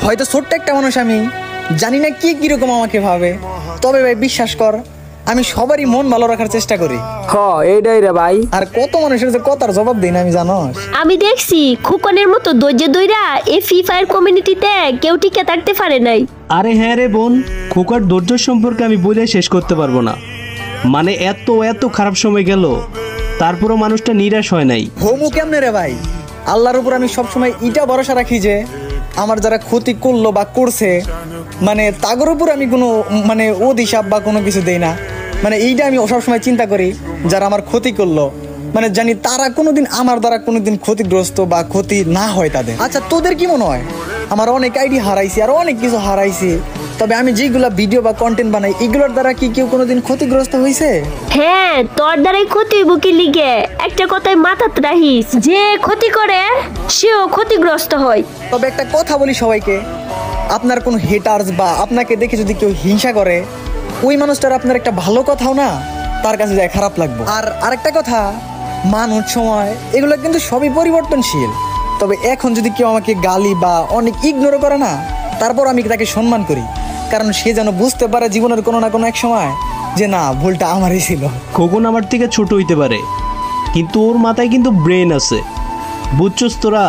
হয়তো ছোট্ট একটা মানুষ, আমি জানি না কি কিরকম আমাকে ভাবে, তবে ভাই বিশ্বাস কর আমি সবারই মন ভালো রাখার চেষ্টা করি। এইটাই রে ভাই। আর কত মানুষের যে কথার জবাব দিই না আমি, জানোস? আমি দেখছি খোকনের মতো ধৈর্য ধইরা এই ফ্রি ফায়ার কমিউনিটিতে কেউ টিকে থাকতে পারে নাই। আরে হ্যাঁ রে বোন, খোকার ধৈর্য সম্পর্কে আমি বলে শেষ করতে পারবো না। মানে এত এত খারাপ সময় গেল, তারপরও মানুষটা নিরাশ হয় নাই। হোমু কেমনে রে ভাই? আল্লাহর উপর আমি সবসময় ইটা ভরসা রাখি যে আমার যারা ক্ষতি করলো বা করছে, মানে তাগর উপর আমি কোনো মানে অভিশাপ বা কোনো কিছু দেই না। মানে এইটা আমি সবসময় চিন্তা করি, যারা আমার ক্ষতি করলো, মানে জানি তারা কোনোদিন আমার দ্বারা কোনোদিন ক্ষতিগ্রস্ত বা ক্ষতি না হয় তাদের। আচ্ছা তোদের কি মনে হয়? আমার অনেক আইডি হারাইছি আর অনেক কিছু হারাইছি, তবে আমি যেগুলা ভিডিও বা কন্টেন্ট বানাই এগুলোর দ্বারা কি কেউ কোনোদিন ক্ষতিগ্রস্ত হয়েছে? হ্যাঁ, তোর দ্বারাই ক্ষতি হইব কি লিগে একটা কথাই মাথাত রাখিস, যে ক্ষতি করে সেও ক্ষতিগ্রস্ত হয়। তবে একটা কথা বলি সবাইকে, আপনার কোনো হেটার্স বা আপনাকে দেখে যদি কেউ হিংসা করে, ওই মানুষটার আপনার একটা ভালো কথাও না তার কাছে যায় খারাপ লাগবে। আর আরেকটা কথা, মানুষ সময় এগুলো কিন্তু সবই পরিবর্তনশীল। তবে এখন যদি কেউ আমাকে গালি বা অনেক ইগনোর করে না, তারপর আমি তাকে সম্মান করি, কারণ সে যেন বুঝতে পারে জীবনের কোনো না কোনো এক সময় যে না, ভুলটা আমারই ছিল। খোকন আমার থেকে ছোট হইতে পারে, কিন্তু ওর মাথায় কিন্তু ব্রেন আছে, বুঝছস তোরা?